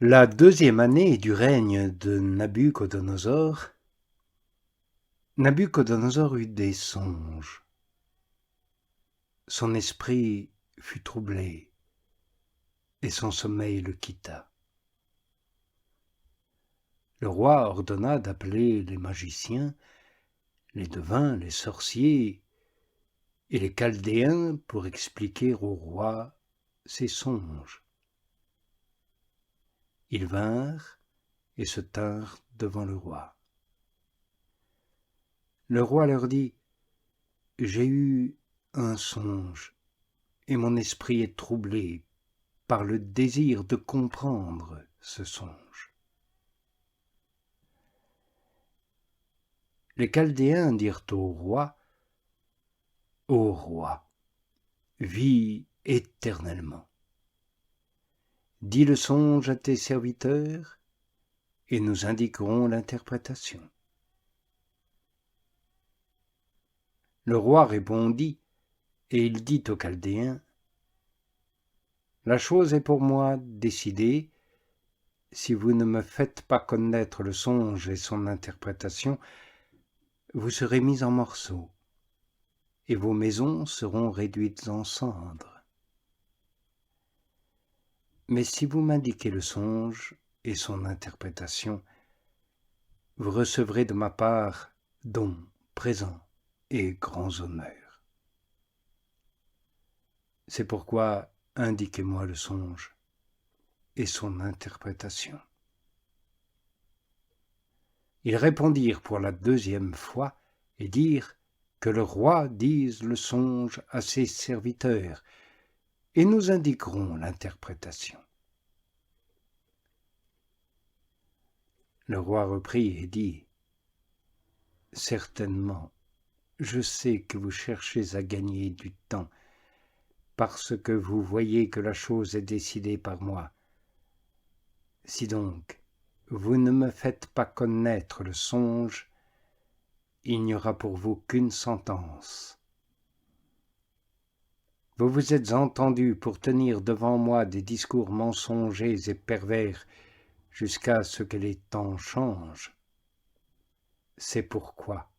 La deuxième année du règne de Nabuchodonosor, Nabuchodonosor eut des songes. Son esprit fut troublé, et son sommeil le quitta. Le roi ordonna d'appeler les magiciens, les devins, les sorciers et les Chaldéens pour expliquer au roi ses songes. Ils vinrent et se tinrent devant le roi. Le roi leur dit : « J'ai eu un songe, et mon esprit est troublé par le désir de comprendre ce songe. » Les Chaldéens dirent au roi : « Ô roi, vis éternellement. Dis le songe à tes serviteurs, et nous indiquerons l'interprétation. » Le roi répondit, et il dit aux Chaldéens : « La chose est pour moi décidée. Si vous ne me faites pas connaître le songe et son interprétation, vous serez mis en morceaux, et vos maisons seront réduites en cendres. Mais si vous m'indiquez le songe et son interprétation, vous recevrez de ma part dons, présents et grands honneurs. C'est pourquoi indiquez-moi le songe et son interprétation. » Ils répondirent pour la deuxième fois et dirent que le roi dise le songe à ses serviteurs, et nous indiquerons l'interprétation. Le roi reprit et dit : « Certainement, je sais que vous cherchez à gagner du temps, parce que vous voyez que la chose est décidée par moi. Si donc vous ne me faites pas connaître le songe, il n'y aura pour vous qu'une sentence. Vous vous êtes entendus pour tenir devant moi des discours mensongers et pervers jusqu'à ce que les temps changent. C'est pourquoi,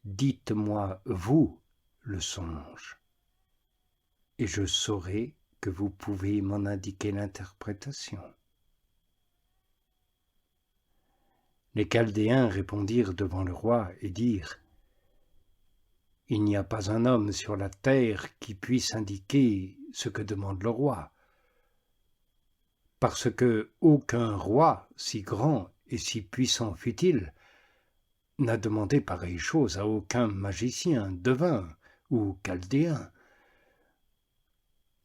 dites-moi, vous, le songe, et je saurai que vous pouvez m'en indiquer l'interprétation. » Les Chaldéens répondirent devant le roi et dirent : « Il n'y a pas un homme sur la terre qui puisse indiquer ce que demande le roi, parce que aucun roi, si grand et si puissant fût-il, n'a demandé pareille chose à aucun magicien, devin ou Chaldéen.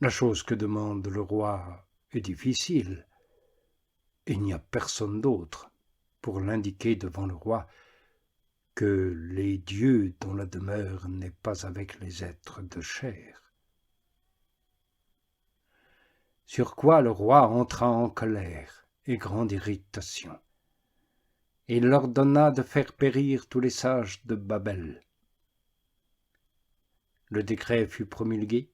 La chose que demande le roi est difficile, et il n'y a personne d'autre pour l'indiquer devant le roi que les dieux dont la demeure n'est pas avec les êtres de chair. » Sur quoi le roi entra en colère et grande irritation, et il ordonna de faire périr tous les sages de Babel. Le décret fut promulgué,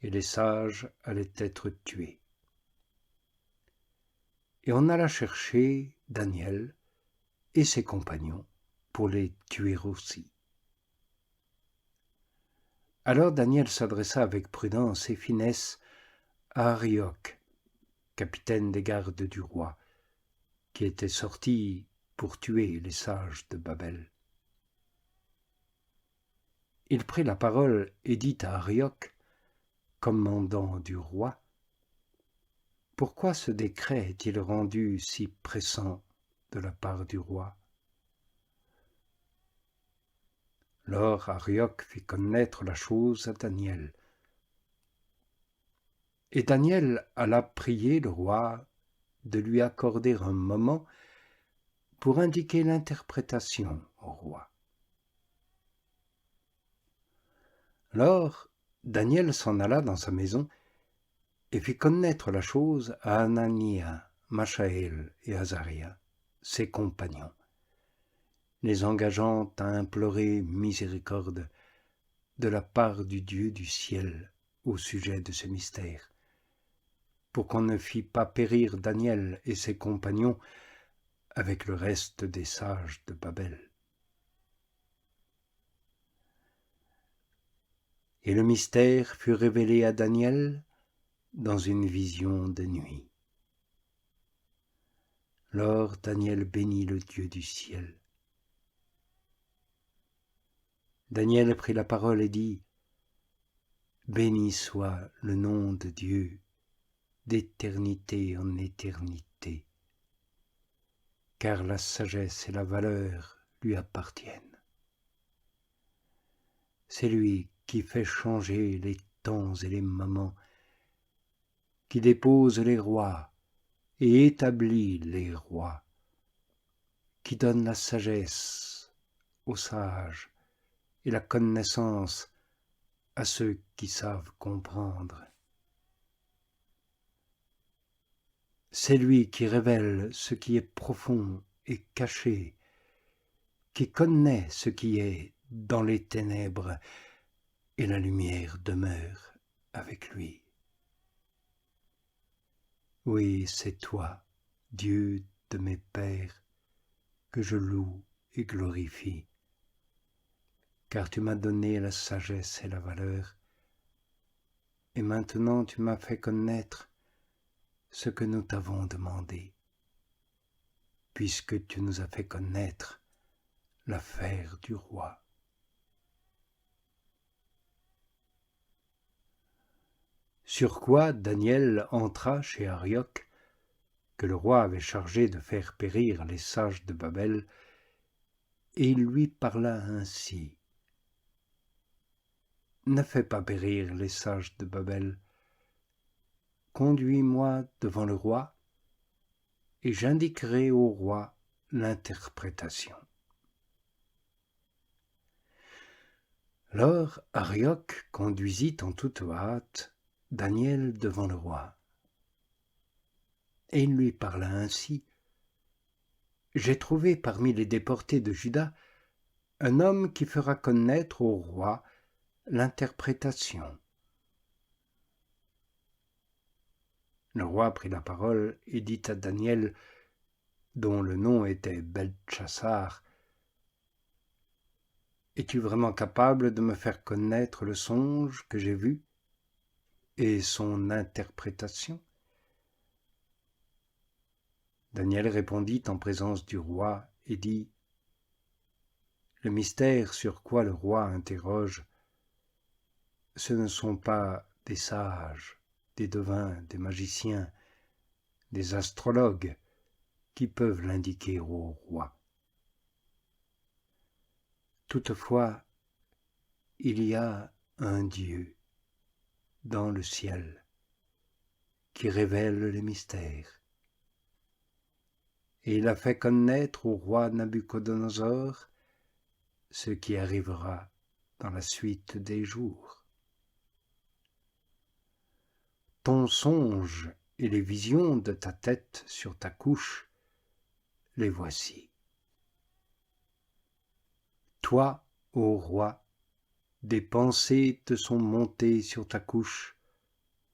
et les sages allaient être tués. Et on alla chercher Daniel et ses compagnons pour les tuer aussi. Alors Daniel s'adressa avec prudence et finesse à Arioch, capitaine des gardes du roi, qui était sorti pour tuer les sages de Babel. Il prit la parole et dit à Arioch, commandant du roi : « Pourquoi ce décret est-il rendu si pressant de la part du roi ?» Alors Arioch fit connaître la chose à Daniel. Et Daniel alla prier le roi de lui accorder un moment pour indiquer l'interprétation au roi. Alors Daniel s'en alla dans sa maison et fit connaître la chose à Anania, Machaël et Azaria, ses compagnons, les engageant à implorer miséricorde de la part du Dieu du ciel au sujet de ce mystère, pour qu'on ne fît pas périr Daniel et ses compagnons avec le reste des sages de Babel. Et le mystère fut révélé à Daniel dans une vision de nuit. Lors Daniel bénit le Dieu du ciel. Daniel prit la parole et dit : « Béni soit le nom de Dieu, d'éternité en éternité, car la sagesse et la valeur lui appartiennent. C'est lui qui fait changer les temps et les moments, qui dépose les rois et établit les rois, qui donne la sagesse aux sages et la connaissance à ceux qui savent comprendre. C'est lui qui révèle ce qui est profond et caché, qui connaît ce qui est dans les ténèbres, et la lumière demeure avec lui. Oui, c'est toi, Dieu de mes pères, que je loue et glorifie, car tu m'as donné la sagesse et la valeur, et maintenant tu m'as fait connaître ce que nous t'avons demandé, puisque tu nous as fait connaître l'affaire du roi. Sur quoi Daniel entra chez Arioc, que le roi avait chargé de faire périr les sages de Babel, et il lui parla ainsi : « Ne fais pas périr les sages de Babel. Conduis-moi devant le roi, et j'indiquerai au roi l'interprétation. » Alors Arioc conduisit en toute hâte Daniel devant le roi. Et il lui parla ainsi : « J'ai trouvé parmi les déportés de Juda un homme qui fera connaître au roi l'interprétation. » Le roi prit la parole et dit à Daniel, dont le nom était Beltchassar : « Es-tu vraiment capable de me faire connaître le songe que j'ai vu et son interprétation ?» Daniel répondit en présence du roi et dit : « Le mystère sur quoi le roi interroge, ce ne sont pas des sages, des devins, des magiciens, des astrologues qui peuvent l'indiquer au roi. Toutefois, il y a un Dieu dans le ciel qui révèle les mystères. Et il a fait connaître au roi Nabuchodonosor ce qui arrivera dans la suite des jours. Ton songe et les visions de ta tête sur ta couche, les voici. Toi, ô roi, des pensées te sont montées sur ta couche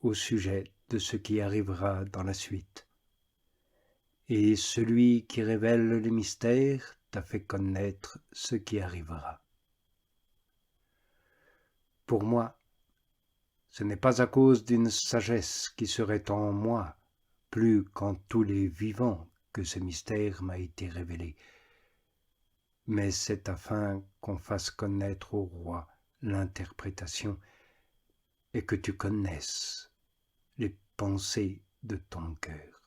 au sujet de ce qui arrivera dans la suite. Et celui qui révèle les mystères t'a fait connaître ce qui arrivera. Pour moi, ce n'est pas à cause d'une sagesse qui serait en moi, plus qu'en tous les vivants, que ce mystère m'a été révélé, mais c'est afin qu'on fasse connaître au roi l'interprétation et que tu connaisses les pensées de ton cœur.